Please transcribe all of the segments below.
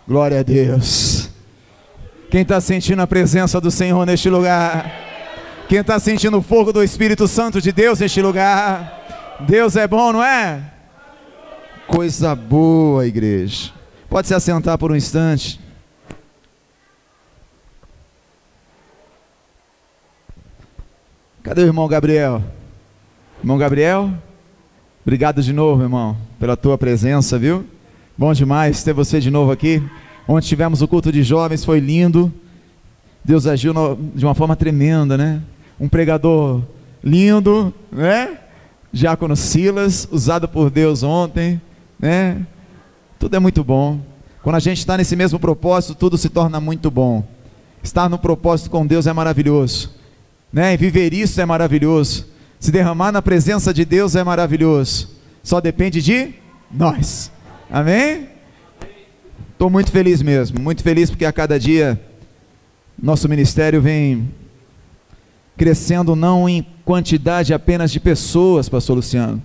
Glória a Deus. Quem está sentindo a presença do Senhor neste lugar? Quem está sentindo o fogo do Espírito Santo de Deus neste lugar? Deus é bom, não é? Coisa boa, igreja. Pode se assentar por um instante. Cadê o irmão Gabriel? Irmão Gabriel? Obrigado de novo, irmão, pela tua presença, viu? Bom demais ter você de novo aqui. Onde tivemos o culto de jovens, foi lindo. Deus agiu de uma forma tremenda, né? Um pregador lindo, né? Diácono Silas, usado por Deus ontem, né? Tudo é muito bom. Quando a gente está nesse mesmo propósito, tudo se torna muito bom. Estar no propósito com Deus é maravilhoso, né? E viver isso é maravilhoso. Se derramar na presença de Deus é maravilhoso. Só depende de nós. Amém? Estou muito feliz mesmo, muito feliz porque a cada dia nosso ministério vem crescendo não em quantidade apenas de pessoas, pastor Luciano,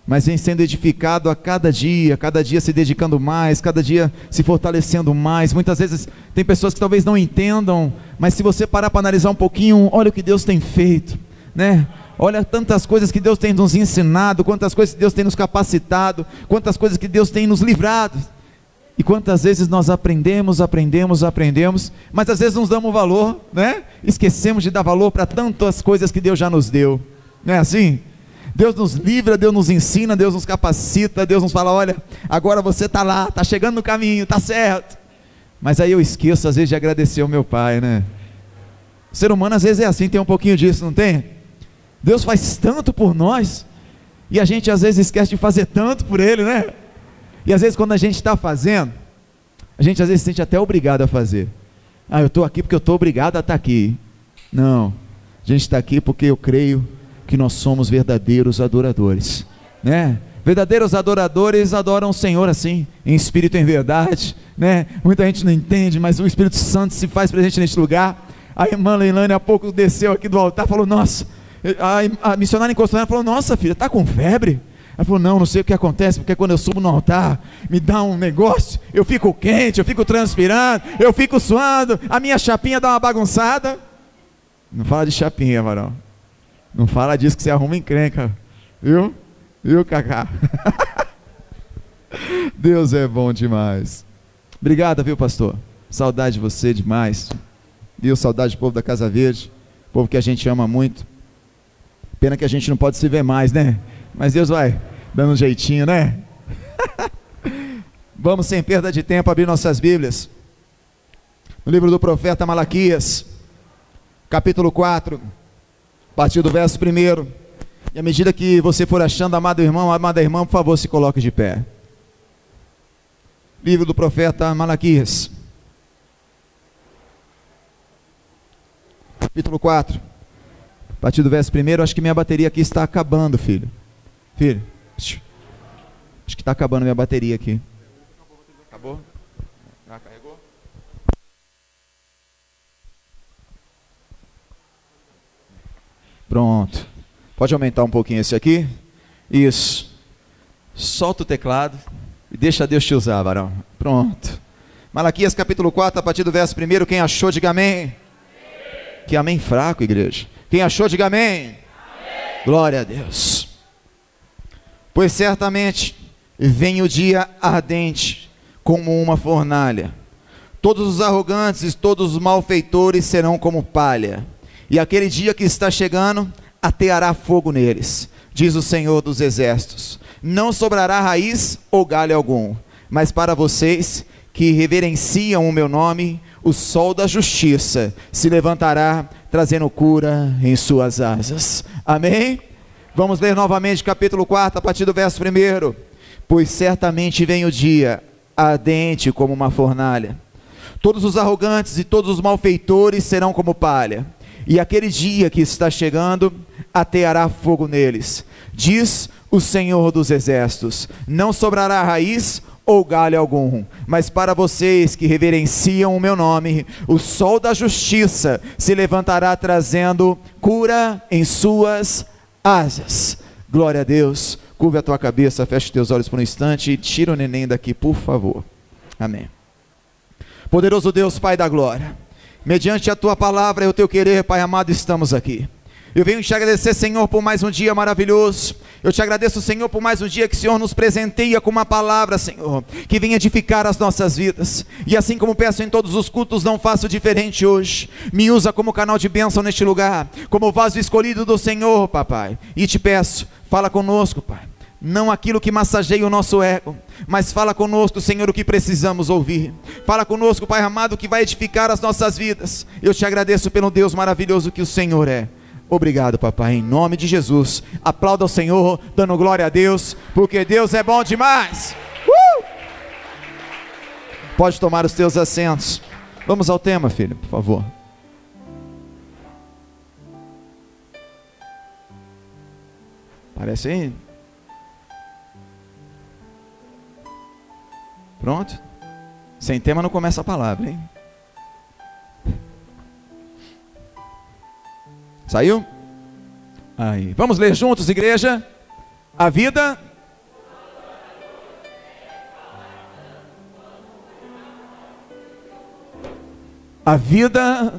mas vem sendo edificado a cada dia se dedicando mais, cada dia se fortalecendo mais. Muitas vezes tem pessoas que talvez não entendam, mas se você parar para analisar um pouquinho, olha o que Deus tem feito, né? Olha tantas coisas que Deus tem nos ensinado, quantas coisas que Deus tem nos capacitado, quantas coisas que Deus tem nos livrado, e quantas vezes nós aprendemos, mas às vezes não damos valor, né? Esquecemos de dar valor para tantas coisas que Deus já nos deu, não é assim? Deus nos livra, Deus nos ensina, Deus nos capacita, Deus nos fala, olha, agora você está lá, está chegando no caminho, está certo, mas aí eu esqueço às vezes de agradecer ao meu Pai, né? O ser humano às vezes é assim, tem um pouquinho disso, não tem? Deus faz tanto por nós, e a gente às vezes esquece de fazer tanto por Ele, né? E às vezes quando a gente está fazendo, a gente às vezes se sente até obrigado a fazer. Eu estou aqui porque eu estou obrigado a estar aqui. Não, a gente está aqui porque eu creio que nós somos verdadeiros adoradores, né? Verdadeiros adoradores adoram o Senhor assim, em espírito e em verdade, né? Muita gente não entende, mas o Espírito Santo se faz presente neste lugar. A irmã Leilane há pouco desceu aqui do altar, falou, nossa, a missionária encostou nela, falou, nossa filha, está com febre? Ela falou, não sei o que acontece, porque quando eu subo no altar, me dá um negócio, eu fico quente, eu fico transpirando, eu fico suando, a minha chapinha dá uma bagunçada. Não fala de chapinha, varão, não fala disso que você arruma encrenca, viu? Viu, Cacá? Deus é bom demais. Obrigado, viu, pastor? Saudade de você demais, viu? Saudade do povo da Casa Verde, povo que a gente ama muito. Pena que a gente não pode se ver mais, né? Mas Deus vai dando um jeitinho, né? Vamos sem perda de tempo abrir nossas Bíblias no livro do profeta Malaquias, capítulo 4, a partir do verso 1. E à medida que você for achando, amado irmão, amada irmã, por favor, se coloque de pé. Livro do profeta Malaquias, capítulo 4, a partir do verso 1. Acho que minha bateria aqui está acabando, filho. Filho, acho que está acabando minha bateria aqui. Acabou? Já carregou? Pronto. Pode aumentar um pouquinho esse aqui? Isso. Solta o teclado e deixa Deus te usar, varão. Pronto. Malaquias capítulo 4, a partir do verso 1. Quem achou, diga amém. Amém. Que amém fraco, igreja. Quem achou, diga amém. Amém. Glória a Deus. Pois certamente vem o dia ardente como uma fornalha. Todos os arrogantes e todos os malfeitores serão como palha. E aquele dia que está chegando, ateará fogo neles, diz o Senhor dos Exércitos. Não sobrará raiz ou galho algum, mas para vocês que reverenciam o meu nome, o sol da justiça se levantará, trazendo cura em suas asas. Amém? Vamos ler novamente capítulo 4, a partir do verso 1. Pois certamente vem o dia, ardente como uma fornalha. Todos os arrogantes e todos os malfeitores serão como palha. E aquele dia que está chegando, ateará fogo neles, diz o Senhor dos Exércitos. Não sobrará raiz ou galho algum, mas para vocês que reverenciam o meu nome, o sol da justiça se levantará, trazendo cura em suas asas. Glória a Deus. Curva a tua cabeça, fecha os teus olhos por um instante e tira o neném daqui, por favor. Amém. Poderoso Deus, Pai da glória, mediante a tua palavra e o teu querer, Pai amado, estamos aqui. Eu venho te agradecer, Senhor, por mais um dia maravilhoso. Eu te agradeço, Senhor, por mais um dia que o Senhor nos presenteia com uma palavra, Senhor, que venha edificar as nossas vidas. E assim como peço em todos os cultos, não faço diferente hoje. Me usa como canal de bênção neste lugar, como vaso escolhido do Senhor, papai. E te peço, fala conosco, Pai. Não aquilo que massageia o nosso ego, mas fala conosco, Senhor, o que precisamos ouvir. Fala conosco, Pai amado, que vai edificar as nossas vidas. Eu te agradeço pelo Deus maravilhoso que o Senhor é. Obrigado, papai, em nome de Jesus. Aplauda o Senhor, dando glória a Deus, porque Deus é bom demais. Pode tomar os teus assentos. Vamos ao tema, filho, por favor. Parece aí? Pronto? Sem tema não começa a palavra, hein? Saiu? Aí. Vamos ler juntos, igreja. A vida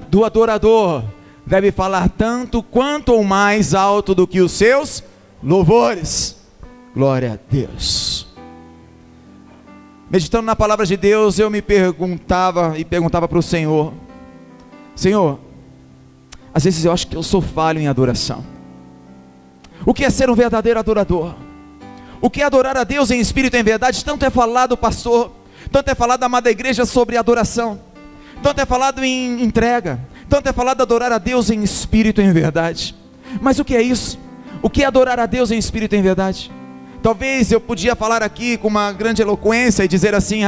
do adorador deve falar tanto quanto ou mais alto do que os seus louvores. Glória a Deus. Meditando na palavra de Deus, eu me perguntava para o Senhor: Senhor, às vezes eu acho que eu sou falho em adoração. O que é ser um verdadeiro adorador? O que é adorar a Deus em espírito e em verdade? Tanto é falado, pastor, tanto é falado, amada igreja, sobre adoração, tanto é falado em entrega, tanto é falado adorar a Deus em espírito e em verdade. Mas o que é isso? O que é adorar a Deus em espírito e em verdade? Talvez eu podia falar aqui com uma grande eloquência e dizer assim: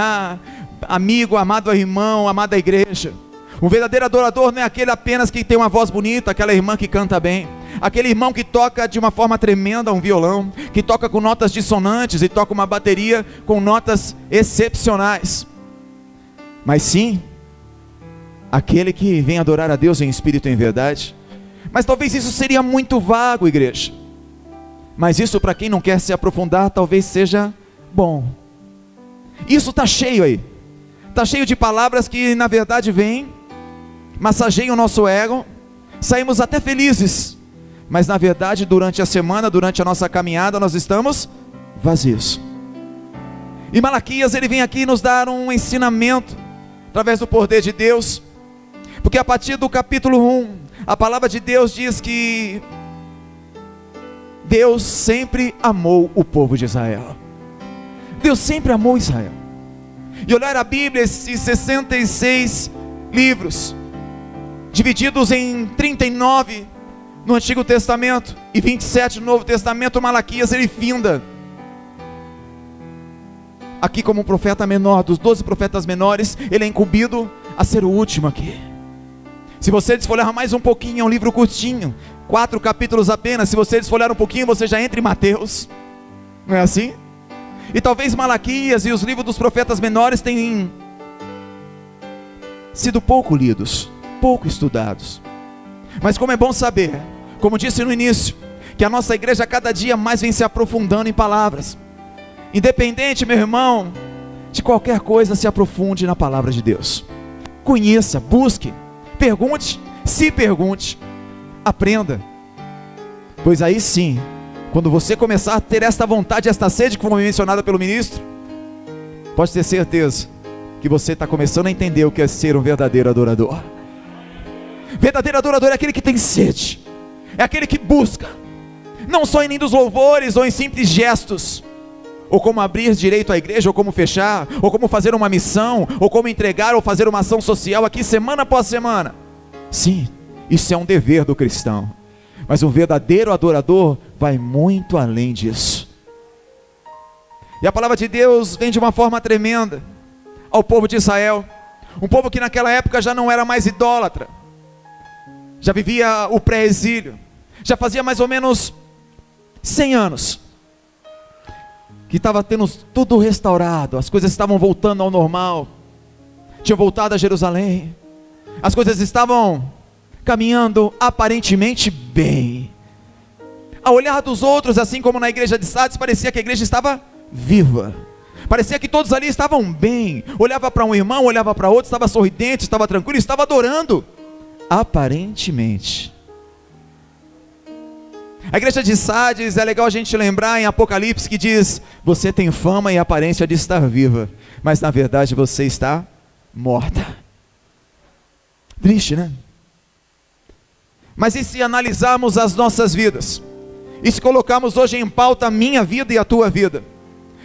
amigo, amado irmão, amada igreja, um verdadeiro adorador não é aquele apenas que tem uma voz bonita, aquela irmã que canta bem, aquele irmão que toca de uma forma tremenda um violão, que toca com notas dissonantes e toca uma bateria com notas excepcionais. Mas sim, aquele que vem adorar a Deus em espírito e em verdade. Mas talvez isso seria muito vago, igreja. Mas isso, para quem não quer se aprofundar, talvez seja bom. Isso está cheio aí. Está cheio de palavras que na verdade vêm, massageiam o nosso ego, saímos até felizes, mas na verdade durante a semana, durante a nossa caminhada, nós estamos vazios. E Malaquias, ele vem aqui nos dar um ensinamento, através do poder de Deus, porque a partir do capítulo 1, a palavra de Deus diz que Deus sempre amou o povo de Israel. Deus sempre amou Israel. E olhar a Bíblia, esses 66 livros, divididos em 39 no Antigo Testamento e 27 no Novo Testamento, Malaquias, ele finda aqui como um profeta menor, dos 12 profetas menores, ele é incumbido a ser o último aqui. Se você desfolhar mais um pouquinho, é um livro curtinho, 4 capítulos apenas. Se você desfolhar um pouquinho, você já entra em Mateus, não é assim? E talvez Malaquias e os livros dos profetas menores tenham sido pouco lidos, pouco estudados. Mas como é bom saber, como disse no início, que a nossa igreja cada dia mais vem se aprofundando em palavras. Independente, meu irmão, de qualquer coisa, se aprofunde na palavra de Deus. Conheça, busque, pergunte, se pergunte, aprenda. Pois aí sim, quando você começar a ter esta vontade, esta sede que foi mencionada pelo ministro, pode ter certeza que você está começando a entender o que é ser um verdadeiro adorador. Verdadeiro adorador é aquele que tem sede, é aquele que busca, não só em lindos louvores ou em simples gestos, ou como abrir direito à igreja, ou como fechar, ou como fazer uma missão, ou como entregar ou fazer uma ação social aqui semana após semana. Sim, isso é um dever do cristão, mas um verdadeiro adorador vai muito além disso. E a palavra de Deus vem de uma forma tremenda ao povo de Israel, um povo que naquela época já não era mais idólatra, já vivia o pré-exílio, já fazia mais ou menos 100 anos que estava tendo tudo restaurado, as coisas estavam voltando ao normal, tinham voltado a Jerusalém, as coisas estavam caminhando aparentemente bem. Ao olhar dos outros, assim como na igreja de Sardes, parecia que a igreja estava viva, Parecia que todos ali estavam bem. Olhava para um irmão, olhava para outro, estava sorridente, estava tranquilo, estava adorando. Aparentemente. A igreja de Sardes, é legal a gente lembrar em Apocalipse que diz: você tem fama e aparência de estar viva, mas na verdade você está morta. Triste, né? Mas e se analisarmos as nossas vidas? E se colocarmos hoje em pauta a minha vida e a tua vida?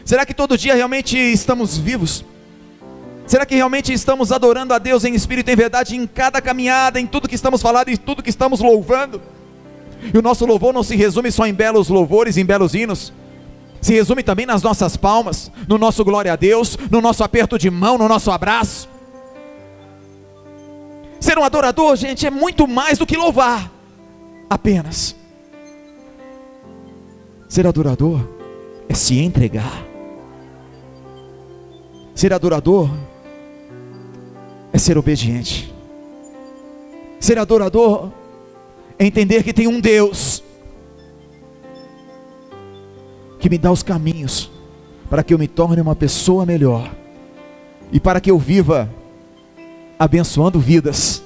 Será que todo dia realmente estamos vivos? Será que realmente estamos adorando a Deus em espírito e em verdade, em cada caminhada, em tudo que estamos falando, em tudo que estamos louvando? E o nosso louvor não se resume só em belos louvores, em belos hinos. Se resume também nas nossas palmas, no nosso glória a Deus, no nosso aperto de mão, no nosso abraço. Ser um adorador, gente, é muito mais do que louvar apenas. Ser adorador é se entregar. Ser adorador é ser obediente. Ser adorador é entender que tem um Deus que me dá os caminhos para que eu me torne uma pessoa melhor e para que eu viva abençoando vidas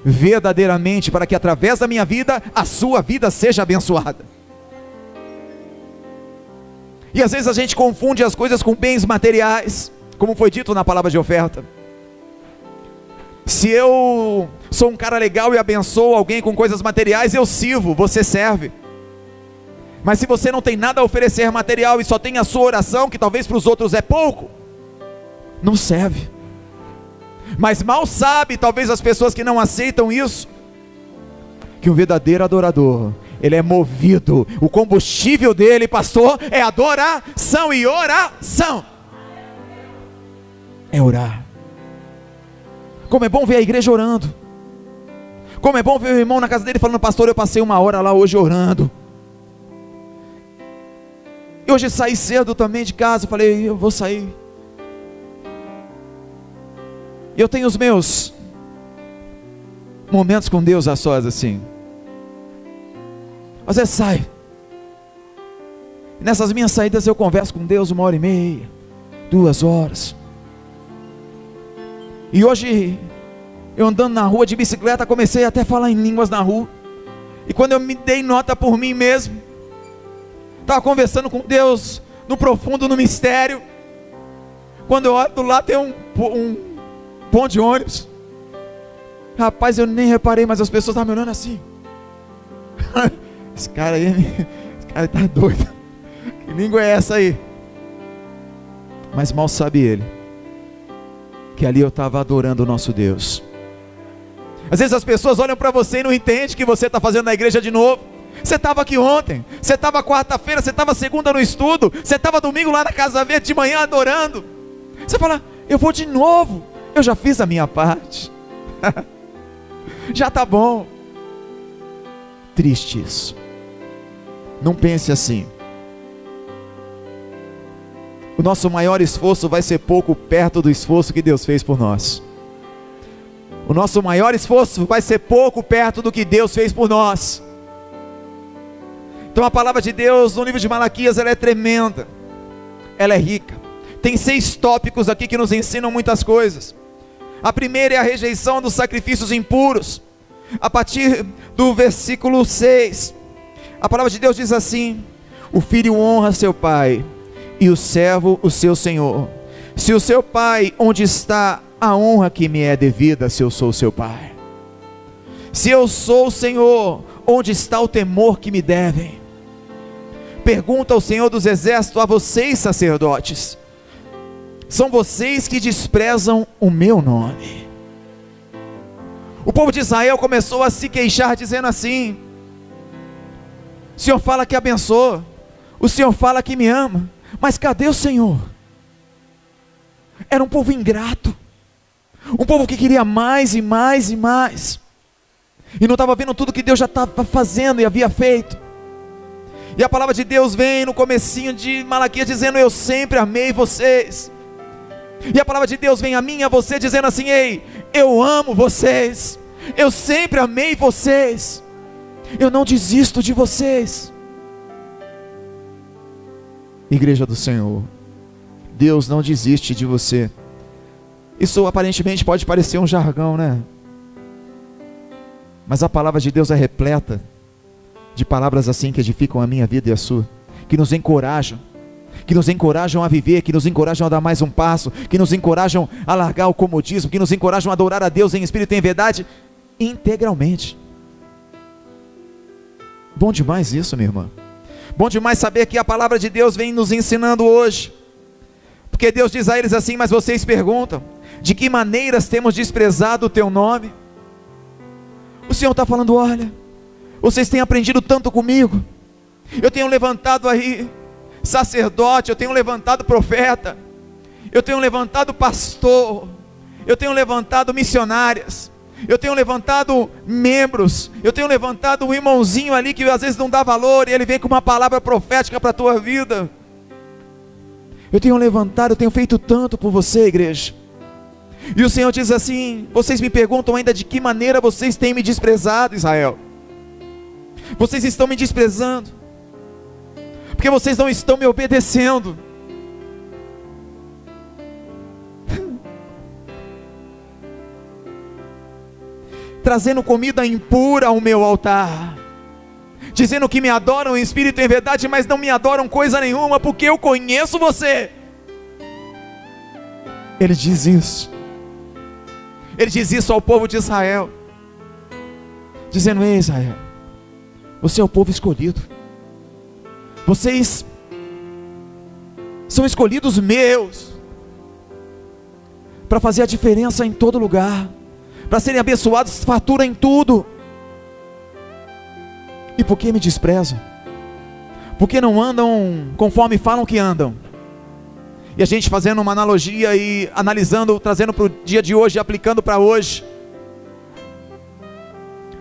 verdadeiramente, para que através da minha vida a sua vida seja abençoada. E às vezes a gente confunde as coisas com bens materiais, como foi dito na palavra de oferta. Se eu sou um cara legal e abençoo alguém com coisas materiais, eu sirvo, você serve. Mas se você não tem nada a oferecer material e só tem a sua oração, que talvez para os outros é pouco, não serve. Mas mal sabe, talvez as pessoas que não aceitam isso, que um verdadeiro adorador, ele é movido, o combustível dele, pastor, é adoração e oração. É orar. Como é bom ver a igreja orando. Como é bom ver o irmão na casa dele falando: pastor, eu passei 1 hora lá hoje orando. E hoje saí cedo também de casa, falei: eu vou sair. Eu tenho os meus momentos com Deus a sós assim. Às vezes saio. E nessas minhas saídas eu converso com Deus 1h30, 2 horas. E hoje, eu andando na rua de bicicleta, comecei até a falar em línguas na rua. E quando eu me dei nota por mim mesmo, estava conversando com Deus no profundo, no mistério. Quando eu olho do lado tem um ponto de ônibus. Rapaz, eu nem reparei, mas as pessoas estavam me olhando assim. Esse cara tá doido. Que língua é essa aí? Mas mal sabe ele que ali eu estava adorando o nosso Deus. Às vezes as pessoas olham para você e não entendem que você está fazendo na igreja de novo. Você estava aqui ontem, você estava quarta-feira, você estava segunda no estudo, você estava domingo lá na Casa Verde de manhã adorando. Você fala: eu vou de novo, eu já fiz a minha parte. Já está bom. Triste isso. Não pense assim. O nosso maior esforço vai ser pouco perto do esforço que Deus fez por nós. O nosso maior esforço vai ser pouco perto do que Deus fez por nós. Então a palavra de Deus no livro de Malaquias, ela é tremenda. Ela é rica. Tem 6 tópicos aqui que nos ensinam muitas coisas. A primeira é a rejeição dos sacrifícios impuros. A partir do versículo 6, a palavra de Deus diz assim: o filho honra seu pai, e o servo o seu senhor. Se o seu pai, onde está a honra que me é devida, se eu sou seu pai? Se eu sou o Senhor, onde está o temor que me devem? Pergunta ao Senhor dos exércitos a vocês, sacerdotes: são vocês que desprezam o meu nome. O povo de Israel começou a se queixar, dizendo assim: o Senhor fala que abençoa, o Senhor fala que me ama, mas cadê o Senhor? Era um povo ingrato, um povo que queria mais e mais e mais, e não estava vendo tudo que Deus já estava fazendo e havia feito. E a palavra de Deus vem no comecinho de Malaquias dizendo: eu sempre amei vocês. E a palavra de Deus vem a mim e a você dizendo assim: ei, eu amo vocês, eu sempre amei vocês, eu não desisto de vocês. Igreja do Senhor, Deus não desiste de você. Isso aparentemente pode parecer um jargão, né? Mas a palavra de Deus é repleta de palavras assim que edificam a minha vida e a sua, que nos encorajam a viver, que nos encorajam a dar mais um passo, que nos encorajam a largar o comodismo, que nos encorajam a adorar a Deus em espírito e em verdade, integralmente. Bom demais isso, minha irmã. Bom demais saber que a palavra de Deus vem nos ensinando hoje, porque Deus diz a eles assim: mas vocês perguntam, de que maneiras temos desprezado o teu nome? O Senhor está falando: olha, vocês têm aprendido tanto comigo, eu tenho levantado aí sacerdote, eu tenho levantado profeta, eu tenho levantado pastor, eu tenho levantado missionárias, eu tenho levantado membros, eu tenho levantado um irmãozinho ali que às vezes não dá valor, e ele vem com uma palavra profética para a tua vida. Eu tenho levantado, eu tenho feito tanto por você, igreja. E o Senhor diz assim: vocês me perguntam ainda de que maneira vocês têm me desprezado, Israel. Vocês estão me desprezando porque vocês não estão me obedecendo. Trazendo comida impura ao meu altar, dizendo que me adoram em espírito e em verdade, mas não me adoram coisa nenhuma, porque eu conheço você. Ele diz isso. Ele diz isso ao povo de Israel, dizendo: ei, Israel, você é o povo escolhido, vocês são escolhidos meus, para fazer a diferença em todo lugar, para serem abençoados, fatura em tudo. E por que me desprezam? Porque não andam conforme falam que andam. E a gente fazendo uma analogia e analisando, trazendo para o dia de hoje, aplicando para hoje.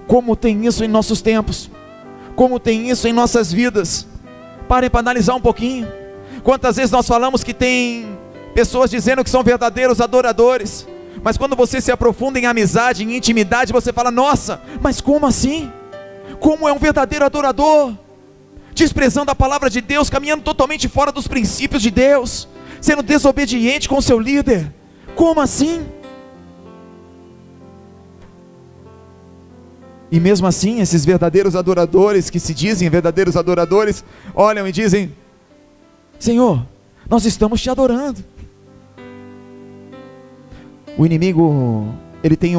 Como tem isso em nossos tempos? Como tem isso em nossas vidas? Parem para analisar um pouquinho. Quantas vezes nós falamos que tem pessoas dizendo que são verdadeiros adoradores, mas quando você se aprofunda em amizade, em intimidade, você fala: nossa, mas como assim? Como é um verdadeiro adorador? Desprezando a palavra de Deus, caminhando totalmente fora dos princípios de Deus, sendo desobediente com seu líder. Como assim? E mesmo assim, esses verdadeiros adoradores, que se dizem verdadeiros adoradores, olham e dizem: Senhor, nós estamos te adorando. O inimigo, ele tem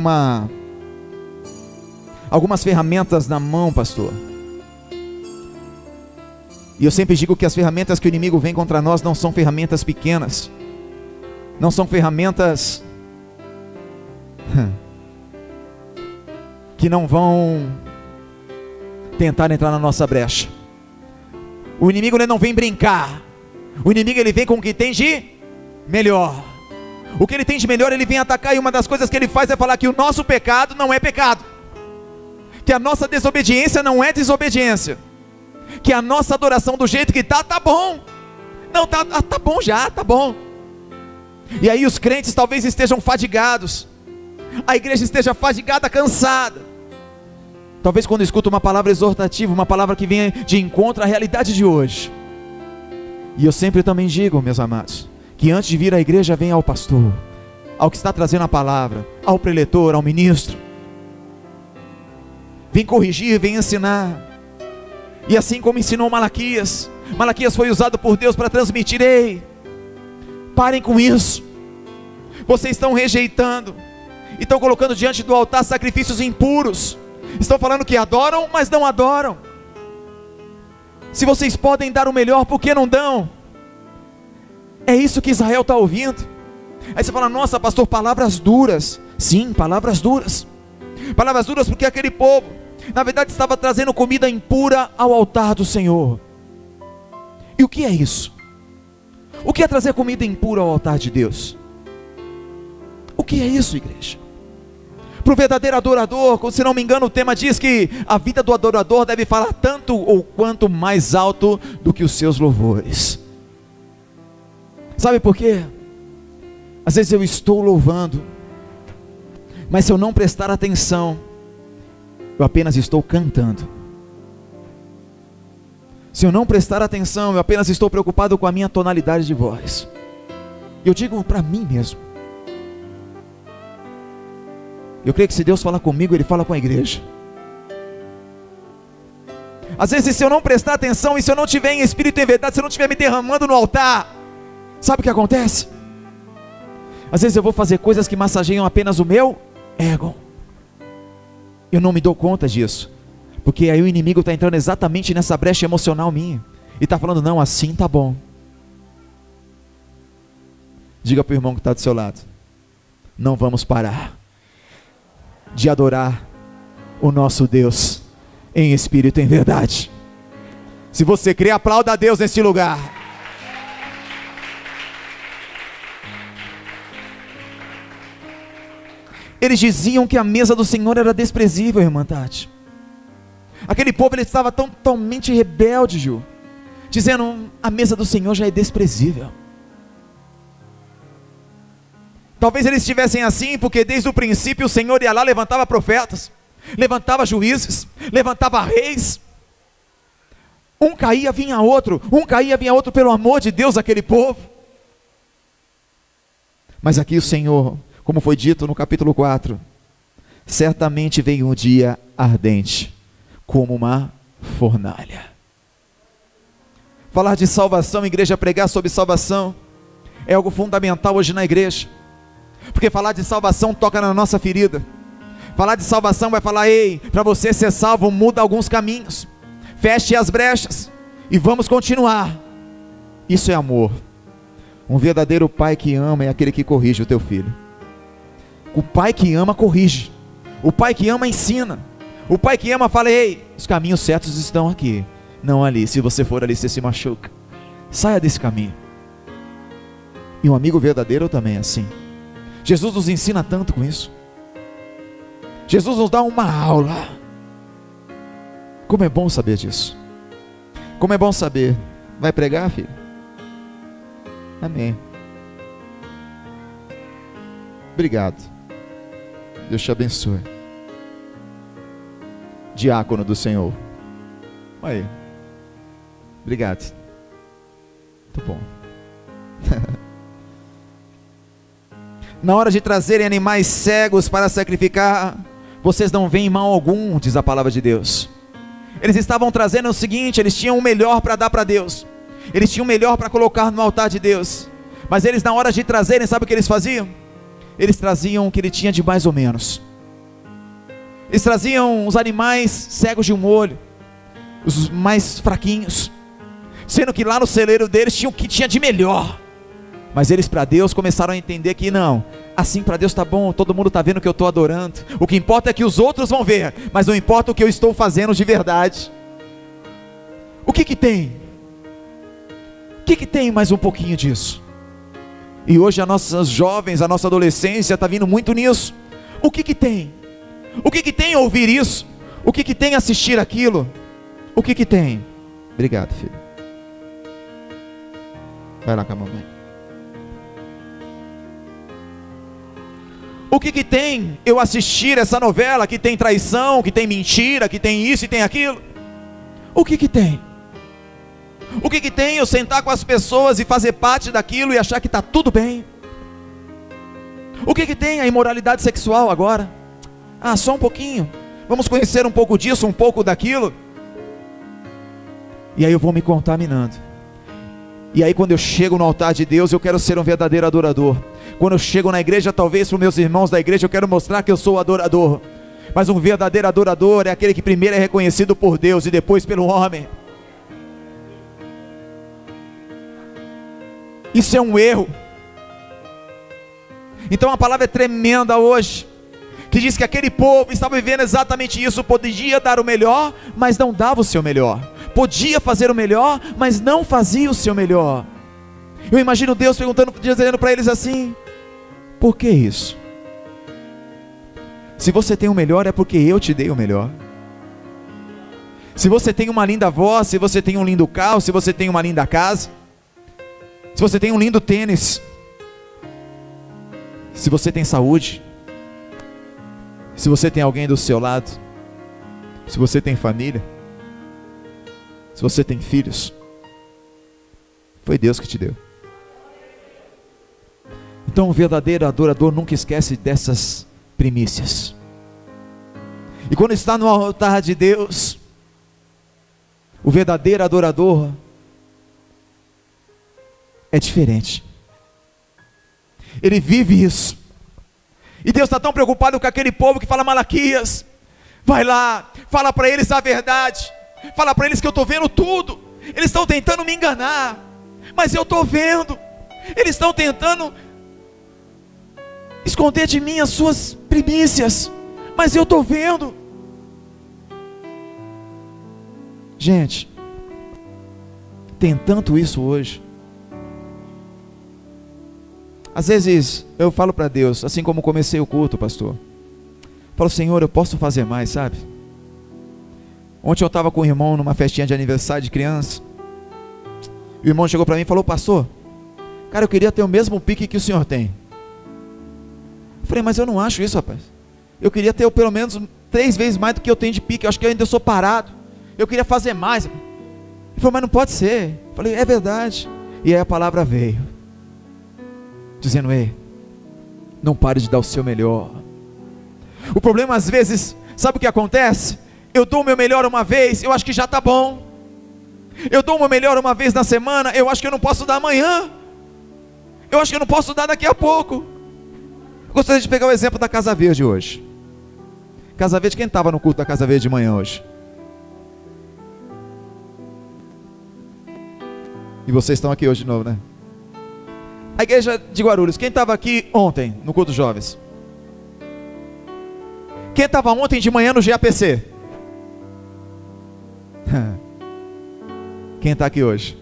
algumas ferramentas na mão, pastor. E eu sempre digo que as ferramentas que o inimigo vem contra nós não são ferramentas pequenas, não são ferramentas que não vão tentar entrar na nossa brecha. O inimigo, ele não vem brincar. O inimigo, ele vem com o que tem de melhor. O que ele tem de melhor, ele vem atacar, e uma das coisas que ele faz é falar que o nosso pecado não é pecado, que a nossa desobediência não é desobediência, que a nossa adoração do jeito que tá bom. Não, tá bom já, tá bom. E aí os crentes talvez estejam fadigados, a igreja esteja fadigada, cansada. Talvez quando escuta uma palavra exortativa, uma palavra que venha de encontro à realidade de hoje. E eu sempre também digo, meus amados, que antes de vir à igreja, venha ao pastor, ao que está trazendo a palavra, ao preletor, ao ministro. Vem corrigir, vem ensinar. E assim como ensinou Malaquias, Malaquias foi usado por Deus para transmitir: ei, parem com isso. Vocês estão rejeitando, e estão colocando diante do altar sacrifícios impuros. Estão falando que adoram, mas não adoram. Se vocês podem dar o melhor, por que não dão? É isso que Israel está ouvindo. Aí você fala: nossa, pastor, palavras duras. Sim, palavras duras. Palavras duras porque aquele povo, na verdade, estava trazendo comida impura ao altar do Senhor. E o que é isso? O que é trazer comida impura ao altar de Deus? O que é isso, igreja? Para o verdadeiro adorador, se não me engano, o tema diz que a vida do adorador deve falar tanto ou quanto mais alto do que os seus louvores. Sabe por quê? Às vezes eu estou louvando, mas se eu não prestar atenção, eu apenas estou cantando. Se eu não prestar atenção, eu apenas estou preocupado com a minha tonalidade de voz. Eu digo para mim mesmo. Eu creio que se Deus falar comigo, Ele fala com a igreja. Às vezes, se eu não prestar atenção, e se eu não estiver em espírito e em verdade, se eu não estiver me derramando no altar, sabe o que acontece? Às vezes eu vou fazer coisas que massageiam apenas o meu ego. Eu não me dou conta disso, porque aí o inimigo está entrando exatamente nessa brecha emocional minha, e está falando, não, assim tá bom. Diga para o irmão que está do seu lado, não vamos parar de adorar o nosso Deus em espírito e em verdade. Se você crê, aplauda a Deus neste lugar. Eles diziam que a mesa do Senhor era desprezível, irmã Tati. Aquele povo, ele estava totalmente rebelde, Ju, dizendo, a mesa do Senhor já é desprezível. Talvez eles estivessem assim, porque desde o princípio o Senhor ia lá, levantava profetas, levantava juízes, levantava reis. Um caía, vinha outro, pelo amor de Deus, aquele povo. Mas aqui o Senhor, como foi dito no capítulo 4, certamente veio um dia ardente, como uma fornalha. Falar de salvação, igreja, pregar sobre salvação, é algo fundamental hoje na igreja, porque falar de salvação toca na nossa ferida. Falar de salvação vai falar, ei, para você ser salvo, muda alguns caminhos, feche as brechas, e vamos continuar. Isso é amor. Um verdadeiro pai que ama é aquele que corrige o teu filho. O pai que ama, corrige. O pai que ama, ensina. O pai que ama fala, ei, os caminhos certos estão aqui, não ali. Se você for ali, você se machuca. Saia desse caminho. E um amigo verdadeiro também é assim. Jesus nos ensina tanto com isso. Jesus nos dá uma aula. Como é bom saber disso. Como é bom saber. Vai pregar, filho? Amém. Obrigado. Deus te abençoe. Diácono do Senhor. Aí. Obrigado. Muito bom. Na hora de trazerem animais cegos para sacrificar, vocês não veem mal algum, diz a palavra de Deus. Eles estavam trazendo o seguinte, eles tinham o melhor para dar para Deus. Eles tinham o melhor para colocar no altar de Deus. Mas eles, na hora de trazerem, sabe o que eles faziam? Eles traziam o que ele tinha de mais ou menos. Eles traziam os animais cegos de um olho, os mais fraquinhos, sendo que lá no celeiro deles tinha o que tinha de melhor. Mas eles, para Deus, começaram a entender que não, assim para Deus está bom, todo mundo está vendo que eu estou adorando. O que importa é que os outros vão ver, mas não importa o que eu estou fazendo de verdade. O que tem? O que tem mais um pouquinho disso? E hoje as nossas jovens, a nossa adolescência está vindo muito nisso. O que tem? O que tem ouvir isso? O que tem assistir aquilo? O que tem? Obrigado, filho. Vai lá com a mamãe. O que tem eu assistir essa novela que tem traição, que tem mentira, que tem isso e tem aquilo? O que tem? O que tem eu sentar com as pessoas e fazer parte daquilo e achar que está tudo bem? O que tem a imoralidade sexual agora? Ah, só um pouquinho. Vamos conhecer um pouco disso, um pouco daquilo. E aí eu vou me contaminando. E aí quando eu chego no altar de Deus, eu quero ser um verdadeiro adorador. Quando eu chego na igreja, talvez para os meus irmãos da igreja, eu quero mostrar que eu sou adorador. Mas um verdadeiro adorador é aquele que primeiro é reconhecido por Deus e depois pelo homem. Isso é um erro. Então a palavra é tremenda hoje, que diz que aquele povo estava vivendo exatamente isso. Podia dar o melhor, mas não dava o seu melhor. Podia fazer o melhor, mas não fazia o seu melhor. Eu imagino Deus perguntando, dizendo para eles assim: por que isso? Se você tem o melhor, é porque eu te dei o melhor. Se você tem uma linda voz, se você tem um lindo carro, se você tem uma linda casa, se você tem um lindo tênis, se você tem saúde, se você tem alguém do seu lado, se você tem família, se você tem filhos, foi Deus que te deu. Então o verdadeiro adorador nunca esquece dessas primícias. E quando está no altar de Deus, o verdadeiro adorador é diferente. Ele vive isso. E Deus está tão preocupado com aquele povo que fala: Malaquias, vai lá, fala para eles a verdade, fala para eles que eu estou vendo tudo. Eles estão tentando me enganar, mas eu estou vendo. Eles estão tentando esconder de mim as suas primícias, mas eu estou vendo. Gente, tem tanto isso hoje. Às vezes eu falo para Deus, assim como comecei o culto, pastor, falo: Senhor, eu posso fazer mais, sabe? Ontem eu estava com o irmão numa festinha de aniversário de criança. E o irmão chegou para mim e falou: pastor, cara, eu queria ter o mesmo pique que o senhor tem. Eu falei: mas eu não acho isso, rapaz. Eu queria ter pelo menos 3 vezes mais do que eu tenho de pique. Eu acho que eu ainda sou parado. Eu queria fazer mais. Ele falou: mas não pode ser. Eu falei: é verdade. E aí a palavra veio, dizendo: ei, não pare de dar o seu melhor. O problema às vezes, sabe o que acontece? Eu dou o meu melhor uma vez, eu acho que já está bom. Eu dou o meu melhor uma vez na semana, eu acho que eu não posso dar amanhã. Eu acho que eu não posso dar daqui a pouco. Eu gostaria de pegar o exemplo da Casa Verde hoje. Casa Verde, quem estava no culto da Casa Verde de manhã hoje? E vocês estão aqui hoje de novo, né? A igreja de Guarulhos, quem estava aqui ontem no culto dos jovens? Quem estava ontem de manhã no GAPC? Quem está aqui hoje?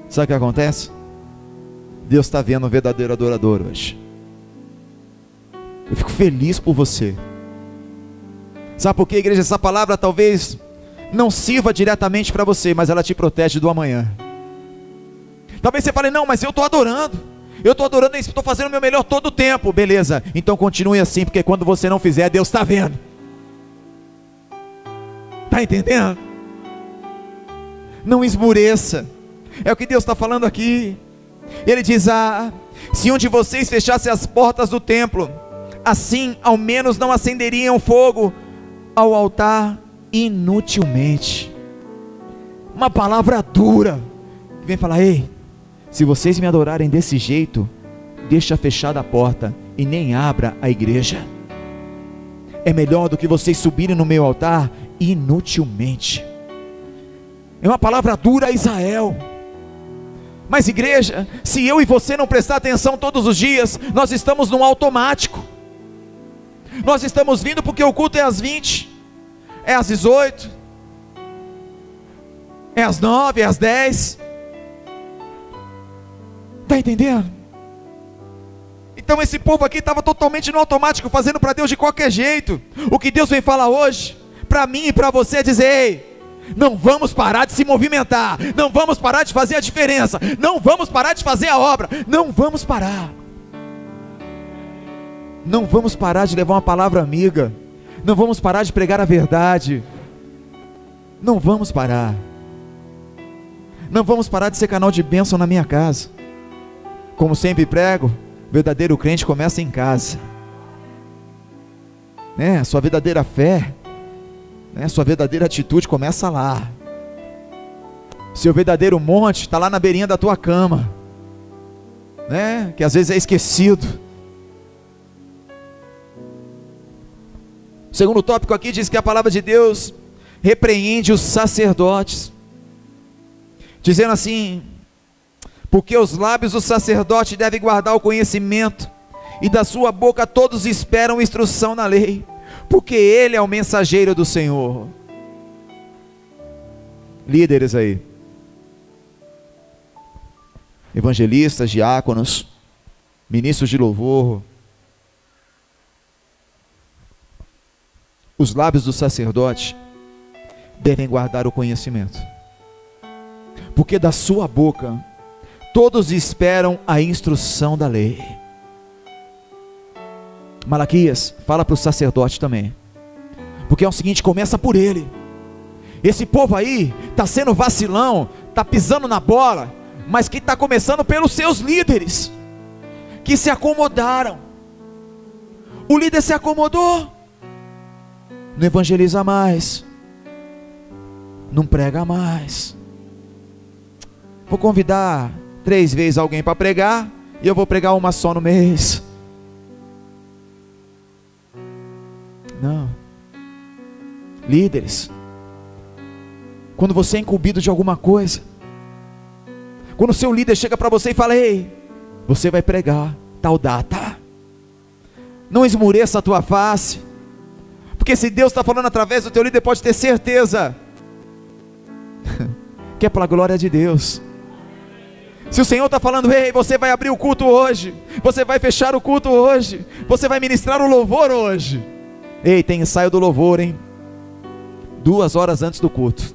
Sabe o que acontece? Deus está vendo o verdadeiro adorador hoje. Eu fico feliz por você. Sabe por quê, igreja? Essa palavra talvez não sirva diretamente para você, mas ela te protege do amanhã. Talvez você fale: não, mas eu estou adorando, estou fazendo o meu melhor todo o tempo. Beleza, então continue assim, porque quando você não fizer, Deus está vendo. Está entendendo? Não esmoreça. É o que Deus está falando aqui. Ele diz: se um de vocês fechasse as portas do templo, assim ao menos não acenderiam fogo ao altar inutilmente. Uma palavra dura, que vem falar: ei, se vocês me adorarem desse jeito, deixa fechada a porta e nem abra a igreja. É melhor do que vocês subirem no meu altar inutilmente. É uma palavra dura a Israel. Mas igreja, se eu e você não prestar atenção todos os dias, nós estamos num automático. Nós estamos vindo porque o culto é às 20, é às 18, é às 9, é às 10. Está entendendo? Então esse povo aqui estava totalmente no automático, fazendo para Deus de qualquer jeito. O que Deus vem falar hoje, para mim e para você, é dizer: ei, não vamos parar de se movimentar, não vamos parar de fazer a diferença, não vamos parar de fazer a obra, não vamos parar. Não vamos parar de levar uma palavra amiga, não vamos parar de pregar a verdade, não vamos parar. Não vamos parar de ser canal de bênção na minha casa. Como sempre prego, o verdadeiro crente começa em casa, né? Sua verdadeira fé, né? Sua verdadeira atitude começa lá. Seu verdadeiro monte está lá na beirinha da tua cama, né? Que às vezes é esquecido. O segundo tópico aqui diz que a palavra de Deus repreende os sacerdotes, dizendo assim: porque os lábios do sacerdote devem guardar o conhecimento, e da sua boca todos esperam instrução na lei, porque ele é o mensageiro do Senhor. Líderes aí, evangelistas, diáconos, ministros de louvor, os lábios do sacerdote devem guardar o conhecimento, porque da sua boca todos esperam a instrução da lei. Malaquias fala para o sacerdote também, porque é o seguinte: começa por ele. Esse povo aí está sendo vacilão, está pisando na bola, mas que está começando pelos seus líderes, que se acomodaram. O líder se acomodou, não evangeliza mais, não prega mais. Vou convidar 3 vezes alguém para pregar, e eu vou pregar uma só no mês. Não. Líderes, quando você é incumbido de alguma coisa, quando o seu líder chega para você e fala: ei, você vai pregar tal data, não esmureça a tua face, porque se Deus está falando através do teu líder, pode ter certeza que é pela glória de Deus. Se o Senhor está falando: ei, você vai abrir o culto hoje, você vai fechar o culto hoje, você vai ministrar o louvor hoje, ei, tem ensaio do louvor, hein? 2 horas antes do culto.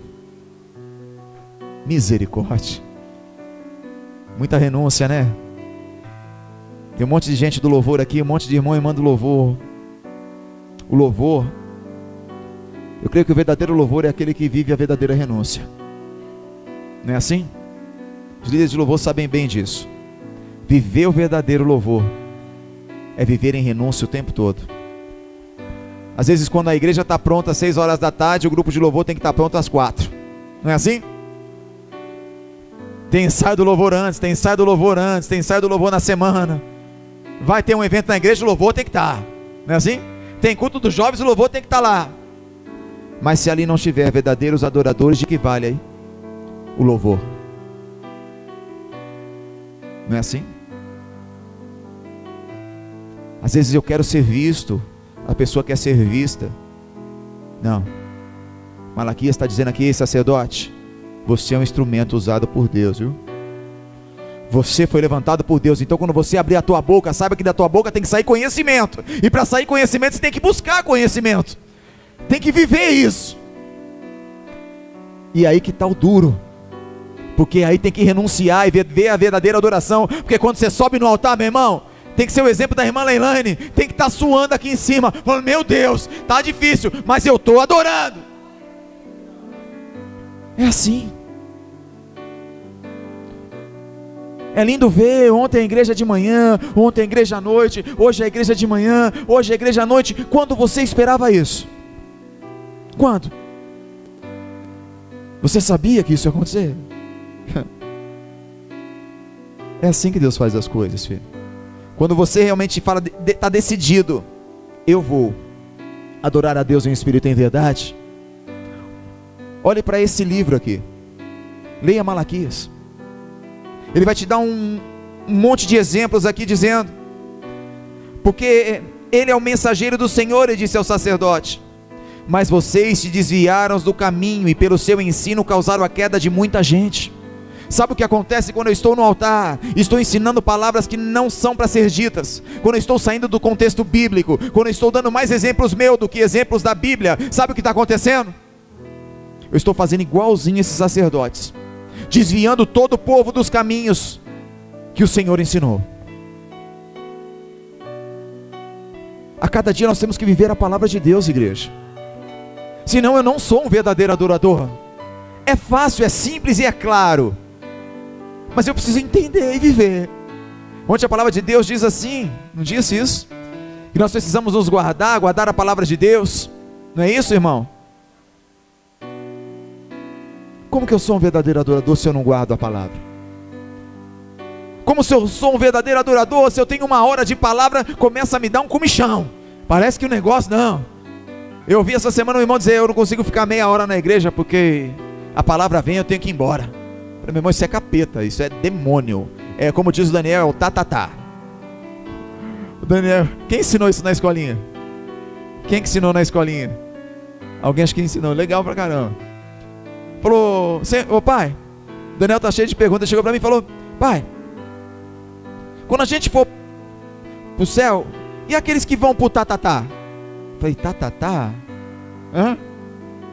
Misericórdia. Muita renúncia, né? Tem um monte de gente do louvor aqui, um monte de irmão irmã do louvor. O louvor, eu creio que o verdadeiro louvor é aquele que vive a verdadeira renúncia. Não é assim? Os líderes de louvor sabem bem disso. Viver o verdadeiro louvor é viver em renúncia o tempo todo. Às vezes, quando a igreja está pronta às 6 horas da tarde, o grupo de louvor tem que estar pronto às 4. Não é assim? Tem ensaio do louvor antes, tem ensaio do louvor antes, tem ensaio do louvor na semana. Vai ter um evento na igreja, o louvor tem que estar. Não é assim? Tem culto dos jovens, o louvor tem que estar lá. Mas se ali não tiver verdadeiros adoradores, de que vale aí o louvor? Não é assim? Às vezes eu quero ser visto, a pessoa quer ser vista. Não. Malaquias está dizendo aqui: sacerdote, você é um instrumento usado por Deus, viu? Você foi levantado por Deus. Então quando você abrir a tua boca, saiba que da tua boca tem que sair conhecimento. E para sair conhecimento, você tem que buscar conhecimento. Tem que viver isso. E aí que está o duro. Porque aí tem que renunciar e ver a verdadeira adoração. Porque quando você sobe no altar, meu irmão, tem que ser o exemplo da irmã Leilane. Tem que estar suando aqui em cima, falando: meu Deus, está difícil, mas eu estou adorando. É assim. É lindo ver ontem a igreja de manhã, ontem a igreja à noite, hoje a igreja de manhã, hoje a igreja à noite. Quando você esperava isso? Quando? Você sabia que isso ia acontecer? É assim que Deus faz as coisas, filho. Quando você realmente fala, está decidido: eu vou adorar a Deus em espírito e em verdade. Olhe para esse livro aqui, leia Malaquias. Ele vai te dar um monte de exemplos aqui, dizendo: porque ele é o mensageiro do Senhor, e disse ao sacerdote: mas vocês se desviaram do caminho, e pelo seu ensino causaram a queda de muita gente. Sabe o que acontece quando eu estou no altar? Estou ensinando palavras que não são para ser ditas. Quando eu estou saindo do contexto bíblico, quando eu estou dando mais exemplos meus do que exemplos da Bíblia, sabe o que está acontecendo? Eu estou fazendo igualzinho esses sacerdotes, desviando todo o povo dos caminhos que o Senhor ensinou. A cada dia nós temos que viver a palavra de Deus, igreja. Senão eu não sou um verdadeiro adorador. É fácil, é simples e é claro, mas eu preciso entender e viver. Ontem a palavra de Deus diz assim, não disse isso? Que nós precisamos nos guardar a palavra de Deus. Não é isso, irmão? Como que eu sou um verdadeiro adorador se eu não guardo a palavra? Como se eu sou um verdadeiro adorador se eu tenho 1 hora de palavra, começa a me dar um comichão? Parece que o negócio não. Eu ouvi essa semana um irmão dizer: eu não consigo ficar meia hora na igreja porque a palavra vem, eu tenho que ir embora. Eu falei: meu irmão, isso é capeta, isso é demônio. É como diz o Daniel, é o tá. O Daniel, quem ensinou isso na escolinha? Quem que ensinou na escolinha? Alguém acho que ensinou, legal pra caramba. Falou: ô pai, o Daniel tá cheio de perguntas, chegou pra mim e falou: pai, quando a gente for pro céu, e aqueles que vão pro tá? Falei: tá? Hã?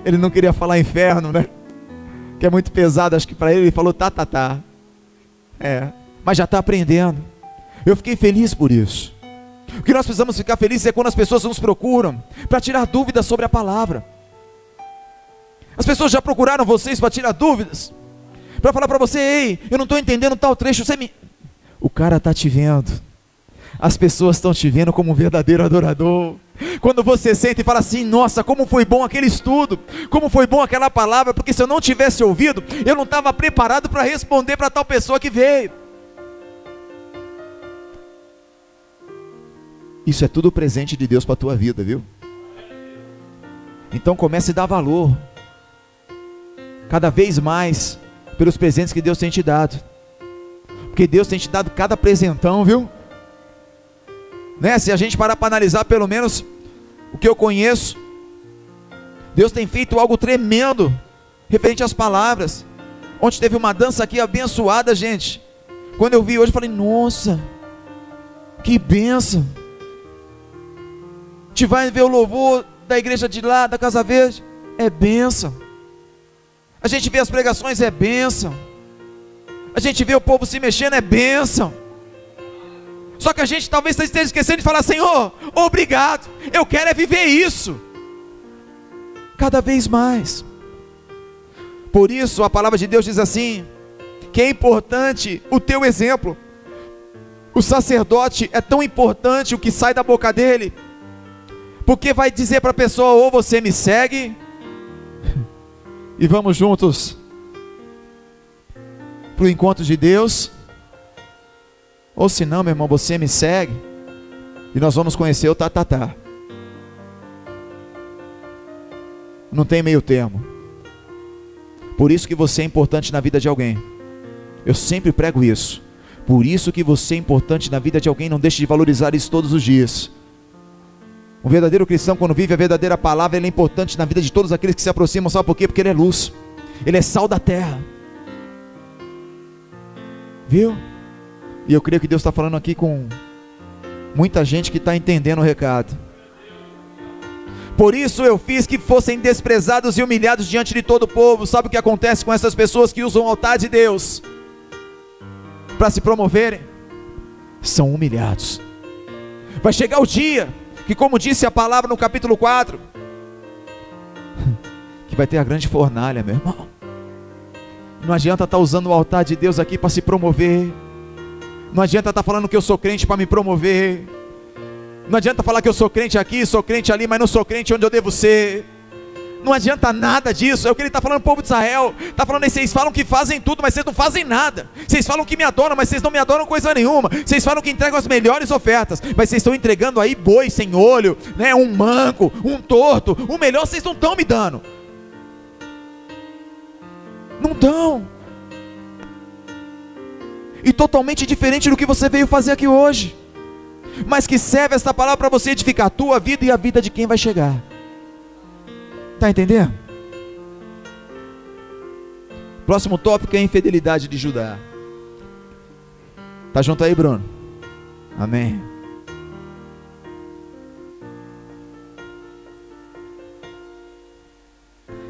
Ele não queria falar inferno, né? Que é muito pesado, acho que para ele falou tá. É, mas já está aprendendo. Eu fiquei feliz por isso. O que nós precisamos ficar felizes é quando as pessoas nos procuram para tirar dúvidas sobre a palavra. As pessoas já procuraram vocês para tirar dúvidas, para falar para você: ei, eu não estou entendendo tal trecho, o cara está te vendo, as pessoas estão te vendo como um verdadeiro adorador. Quando você senta e fala assim: nossa, como foi bom aquele estudo, como foi bom aquela palavra, porque se eu não tivesse ouvido, eu não estava preparado para responder para tal pessoa que veio. Isso é tudo presente de Deus para a tua vida, viu? Então comece a dar valor cada vez mais pelos presentes que Deus tem te dado, porque Deus tem te dado cada presentão, viu? Né? Se a gente parar para analisar pelo menos o que eu conheço, Deus tem feito algo tremendo referente às palavras. Ontem teve uma dança aqui abençoada, gente. Quando eu vi hoje, eu falei: nossa, que bênção. A gente vai ver o louvor da igreja de lá, da Casa Verde, é bênção. A gente vê as pregações, é bênção. A gente vê o povo se mexendo, é bênção. Só que a gente talvez esteja esquecendo de falar: Senhor, obrigado, eu quero é viver isso cada vez mais. Por isso a palavra de Deus diz assim, que é importante o teu exemplo. O sacerdote é tão importante o que sai da boca dele, porque vai dizer para a pessoa: ou você me segue e vamos juntos para o encontro de Deus, ou se não, meu irmão, você me segue e nós vamos conhecer o tatatá. Não tem meio termo. Por isso que você é importante na vida de alguém. Eu sempre prego isso. Por isso que você é importante na vida de alguém. Não deixe de valorizar isso todos os dias. Um verdadeiro cristão, quando vive a verdadeira palavra, ele é importante na vida de todos aqueles que se aproximam. Sabe por quê? Porque ele é luz, ele é sal da terra. Viu? E eu creio que Deus está falando aqui com muita gente que está entendendo o recado. Por isso eu fiz que fossem desprezados e humilhados diante de todo o povo. Sabe o que acontece com essas pessoas que usam o altar de Deus para se promoverem? São humilhados. Vai chegar o dia que, como disse a palavra no capítulo 4, que vai ter a grande fornalha, meu irmão. Não adianta estar usando o altar de Deus aqui para se promover. Não adianta estar falando que eu sou crente para me promover. Não adianta falar que eu sou crente aqui, sou crente ali, mas não sou crente onde eu devo ser. Não adianta nada disso. É o que ele está falando, povo de Israel. Está falando aí: vocês falam que fazem tudo, mas vocês não fazem nada. Vocês falam que me adoram, mas vocês não me adoram coisa nenhuma. Vocês falam que entregam as melhores ofertas, mas vocês estão entregando aí boi sem olho, né? Um manco, um torto. O melhor vocês não estão me dando. Não estão. E totalmente diferente do que você veio fazer aqui hoje, mas que serve esta palavra para você edificar a tua vida e a vida de quem vai chegar. Está entendendo? Próximo tópico é a infidelidade de Judá. Está junto aí, Bruno? Amém.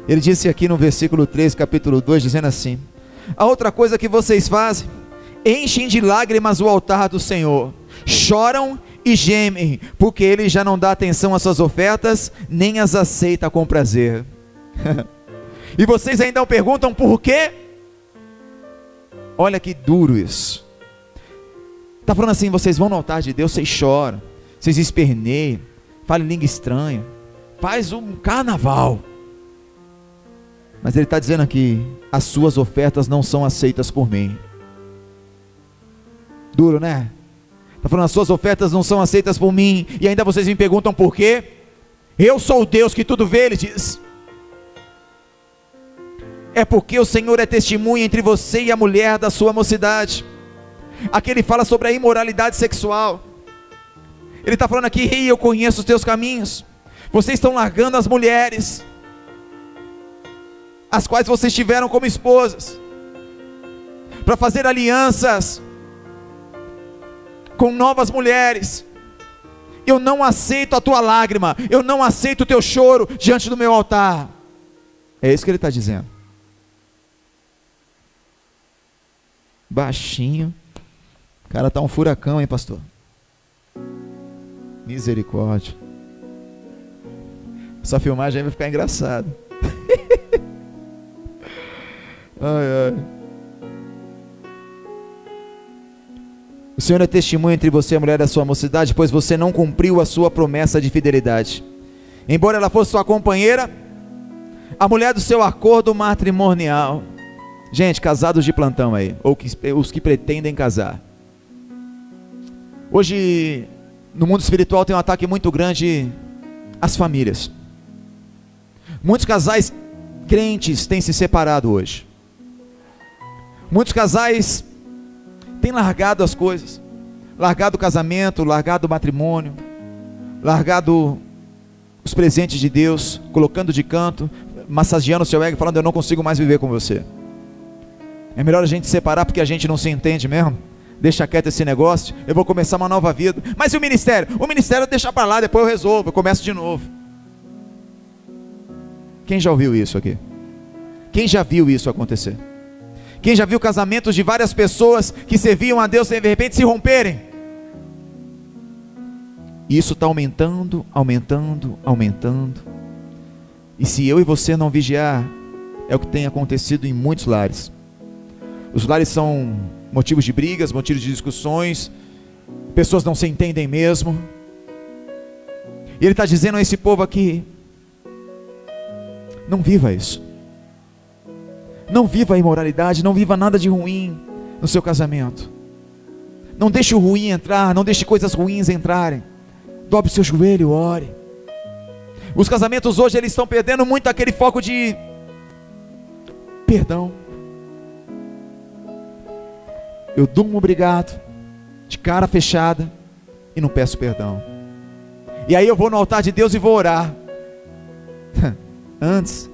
Ele disse aqui no versículo 3, capítulo 2, dizendo assim: a outra coisa que vocês fazem, enchem de lágrimas o altar do Senhor, choram e gemem, porque Ele já não dá atenção às suas ofertas, nem as aceita com prazer. E vocês ainda perguntam por quê? Olha que duro isso. Está falando assim: vocês vão no altar de Deus, vocês choram, vocês esperneiam, falam língua estranha, faz um carnaval. Mas ele está dizendo aqui: as suas ofertas não são aceitas por mim. Duro, né? Está falando: as suas ofertas não são aceitas por mim. E ainda vocês me perguntam por quê? Eu sou o Deus que tudo vê, ele diz. É porque o Senhor é testemunha entre você e a mulher da sua mocidade. Aqui ele fala sobre a imoralidade sexual. Ele está falando aqui: ei, eu conheço os teus caminhos. Vocês estão largando as mulheres as quais vocês tiveram como esposas, para fazer alianças com novas mulheres. Eu não aceito a tua lágrima, eu não aceito o teu choro diante do meu altar. É isso que ele está dizendo. Baixinho, o cara está um furacão, hein, pastor? Misericórdia. Essa filmagem aí vai ficar engraçada. Ai, ai. O Senhor é testemunha entre você e a mulher da sua mocidade, pois você não cumpriu a sua promessa de fidelidade. Embora ela fosse sua companheira, a mulher do seu acordo matrimonial. Gente, casados de plantão aí, ou os que pretendem casar. Hoje, no mundo espiritual tem um ataque muito grande às famílias. Muitos casais crentes têm se separado hoje. Muitos casais têm largado as coisas, largado o casamento, largado o matrimônio, largado os presentes de Deus, colocando de canto, massageando o seu ego, falando: eu não consigo mais viver com você. É melhor a gente separar porque a gente não se entende mesmo. Deixa quieto esse negócio, eu vou começar uma nova vida. Mas e o ministério? O ministério deixa para lá, depois eu resolvo, eu começo de novo. Quem já ouviu isso aqui? Quem já viu isso acontecer? Quem já viu casamentos de várias pessoas que serviam a Deus e de repente se romperem? E isso está aumentando, aumentando, aumentando. E se eu e você não vigiar, é o que tem acontecido em muitos lares. Os lares são motivos de brigas, motivos de discussões, pessoas não se entendem mesmo. E ele está dizendo a esse povo aqui: não viva isso. Não viva a imoralidade, não viva nada de ruim no seu casamento. Não deixe o ruim entrar, não deixe coisas ruins entrarem. Dobre o seu joelho, ore. Os casamentos hoje, eles estão perdendo muito aquele foco de perdão. Eu durmo obrigado, de cara fechada, e não peço perdão. E aí eu vou no altar de Deus e vou orar antes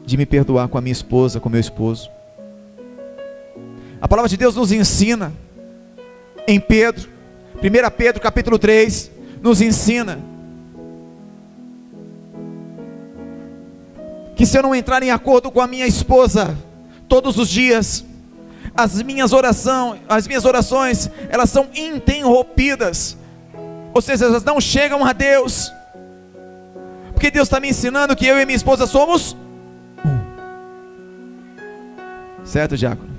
de me perdoar com a minha esposa, com o meu esposo. A palavra de Deus nos ensina em Pedro, 1 Pedro capítulo 3, nos ensina que se eu não entrar em acordo com a minha esposa todos os dias, as minhas orações, elas são interrompidas, ou seja, elas não chegam a Deus, porque Deus está me ensinando que eu e minha esposa somos um. Certo, diácono?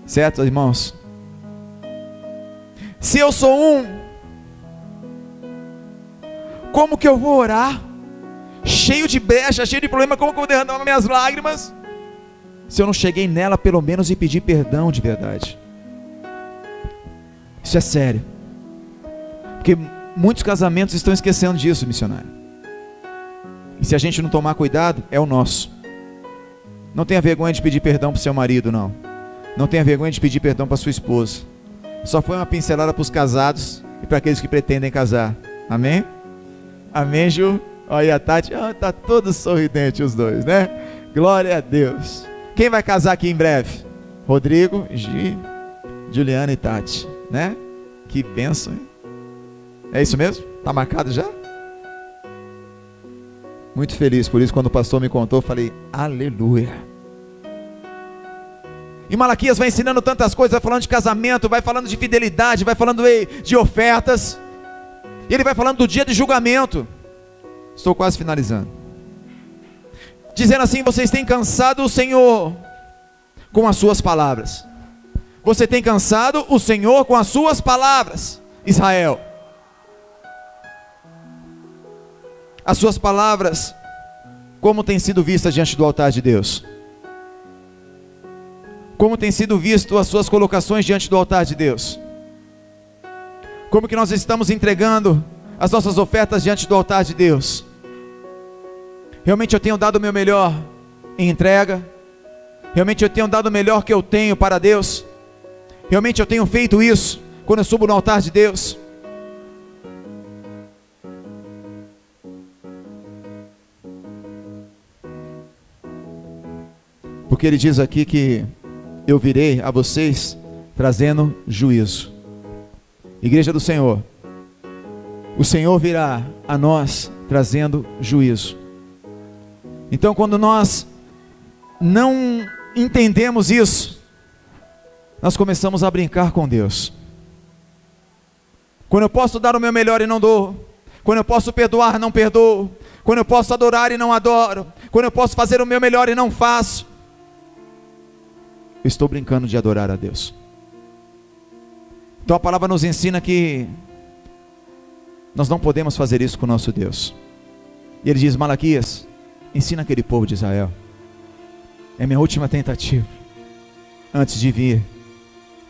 Certo, irmãos? Se eu sou um, como que eu vou orar, cheio de brecha, cheio de problema, como que eu vou derramar minhas lágrimas, se eu não cheguei nela pelo menos e pedir perdão de verdade? Isso é sério, porque muitos casamentos estão esquecendo disso, missionário. E se a gente não tomar cuidado, é o nosso. Não tenha vergonha de pedir perdão para o seu marido, não. Não tenha vergonha de pedir perdão para sua esposa. Só foi uma pincelada para os casados e para aqueles que pretendem casar. Amém? Amém, Ju? Olha a Tati, tá todos sorridentes os dois, né? Glória a Deus. Quem vai casar aqui em breve? Rodrigo, Gi, Juliana e Tati, né? Que bênção, hein? É isso mesmo? Tá marcado já? Muito feliz por isso. Quando o pastor me contou, eu falei: aleluia. E Malaquias vai ensinando tantas coisas, vai falando de casamento, vai falando de fidelidade, vai falando de ofertas, e ele vai falando do dia de julgamento. Estou quase finalizando, dizendo assim: vocês têm cansado o Senhor com as suas palavras. Você tem cansado o Senhor com as suas palavras, Israel. As suas palavras, como têm sido vistas diante do altar de Deus? Como tem sido visto as suas colocações diante do altar de Deus? Como que nós estamos entregando as nossas ofertas diante do altar de Deus? Realmente eu tenho dado o meu melhor em entrega? Realmente eu tenho dado o melhor que eu tenho para Deus? Realmente eu tenho feito isso quando eu subo no altar de Deus? Porque ele diz aqui que eu virei a vocês trazendo juízo. Igreja do Senhor, o Senhor virá a nós trazendo juízo. Então, quando nós não entendemos isso, nós começamos a brincar com Deus. Quando eu posso dar o meu melhor e não dou, quando eu posso perdoar, não perdoo, quando eu posso adorar e não adoro, quando eu posso fazer o meu melhor e não faço, eu estou brincando de adorar a Deus. Então a palavra nos ensina que nós não podemos fazer isso com o nosso Deus. E ele diz: Malaquias, ensina aquele povo de Israel. É minha última tentativa, antes de vir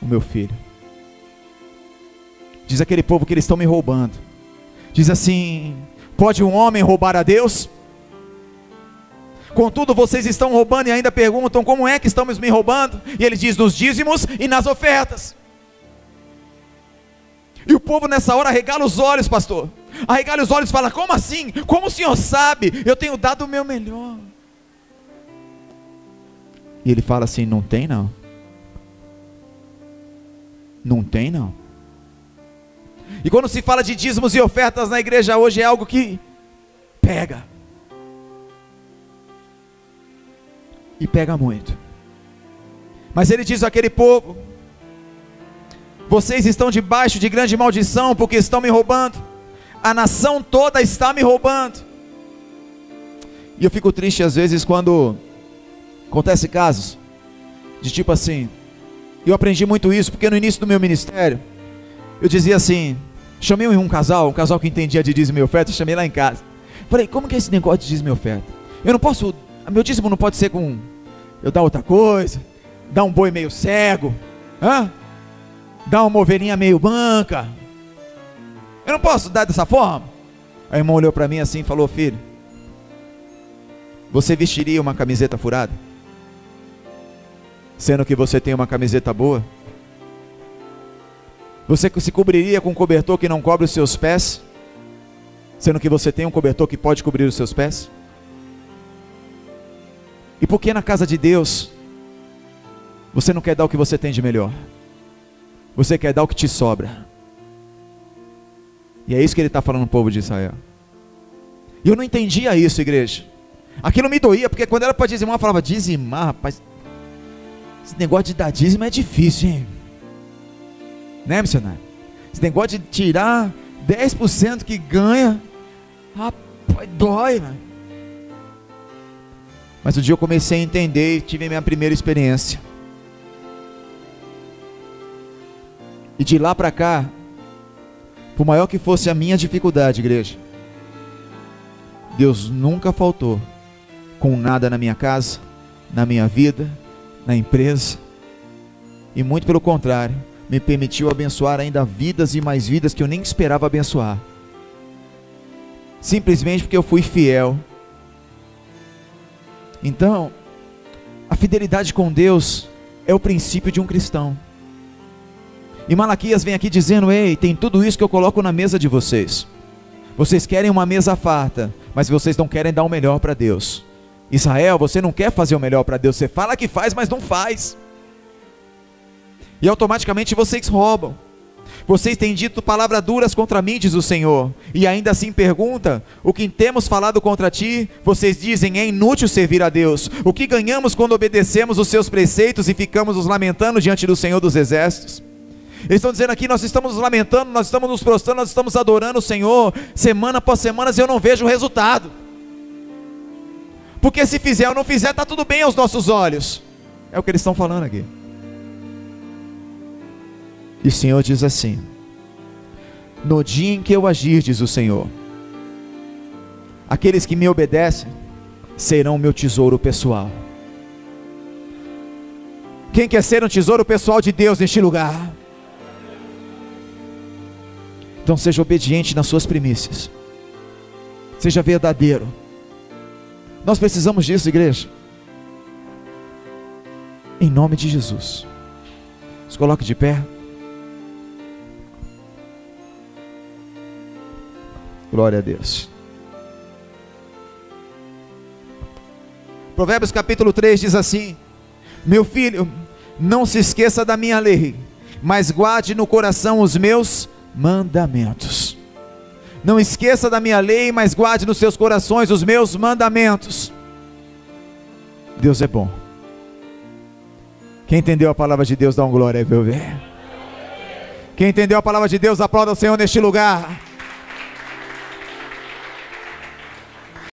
o meu filho. Diz aquele povo que eles estão me roubando. Diz assim: pode um homem roubar a Deus? Contudo vocês estão roubando e ainda perguntam: como é que estamos me roubando? E ele diz: nos dízimos e nas ofertas. E o povo nessa hora arregala os olhos, pastor. Arregala os olhos e fala: como assim? Como o senhor sabe? Eu tenho dado o meu melhor. E ele fala assim: não tem não. Não tem não. E quando se fala de dízimos e ofertas na igreja hoje, é algo que pega. E pega muito. Mas ele diz àquele povo: vocês estão debaixo de grande maldição, porque estão me roubando. A nação toda está me roubando. E eu fico triste às vezes quando acontece casos de tipo assim. Eu aprendi muito isso, porque no início do meu ministério eu dizia assim, chamei um casal que entendia de dízimo e oferta, chamei lá em casa. Falei: como que é esse negócio de dízimo e oferta? Eu não posso, meu dízimo não pode ser com eu dar outra coisa, dar um boi meio cego, dar uma ovelhinha meio manca. Eu não posso dar dessa forma? Aí o irmão olhou para mim assim e falou: filho, você vestiria uma camiseta furada? Sendo que você tem uma camiseta boa? Você se cobriria com um cobertor que não cobre os seus pés? Sendo que você tem um cobertor que pode cobrir os seus pés? E por que na casa de Deus você não quer dar o que você tem de melhor? Você quer dar o que te sobra. E é isso que ele está falando no povo de Israel. E eu não entendia isso, igreja. Aquilo me doía, porque quando era para dizimar, eu falava: dizimar, rapaz, esse negócio de dar dízimo é difícil, hein? Né, missionário? Esse negócio de tirar 10% que ganha, rapaz, dói, velho. Mas um dia eu comecei a entender e tive a minha primeira experiência. E de lá para cá, por maior que fosse a minha dificuldade, igreja, Deus nunca faltou com nada na minha casa, na minha vida, na empresa. E muito pelo contrário, me permitiu abençoar ainda vidas e mais vidas que eu nem esperava abençoar. Simplesmente porque eu fui fiel. Então, a fidelidade com Deus é o princípio de um cristão. E Malaquias vem aqui dizendo: ei, tem tudo isso que eu coloco na mesa de vocês. Vocês querem uma mesa farta, mas vocês não querem dar o melhor para Deus. Israel, você não quer fazer o melhor para Deus. Você fala que faz, mas não faz. E automaticamente vocês roubam. Vocês têm dito palavras duras contra mim, diz o Senhor, e ainda assim pergunta: o que temos falado contra ti? Vocês dizem: é inútil servir a Deus. O que ganhamos quando obedecemos os seus preceitos e ficamos nos lamentando diante do Senhor dos exércitos? Eles estão dizendo aqui: nós estamos nos lamentando, nós estamos nos prostrando, nós estamos adorando o Senhor, semana após semana, e eu não vejo o resultado. Porque se fizer ou não fizer, está tudo bem aos nossos olhos. É o que eles estão falando aqui. E o Senhor diz assim: no dia em que eu agir, diz o Senhor, aqueles que me obedecem serão meu tesouro pessoal. Quem quer ser um tesouro pessoal de Deus neste lugar? Então seja obediente nas suas primícias. Seja verdadeiro. Nós precisamos disso, igreja. Em nome de Jesus. Se coloque de pé. Glória a Deus. Provérbios capítulo 3 diz assim: meu filho, não se esqueça da minha lei, mas guarde no coração os meus mandamentos. Não esqueça da minha lei, mas guarde nos seus corações os meus mandamentos. Deus é bom. Quem entendeu a palavra de Deus, dá um glória aí, viu? Quem entendeu a palavra de Deus, aplauda o Senhor neste lugar.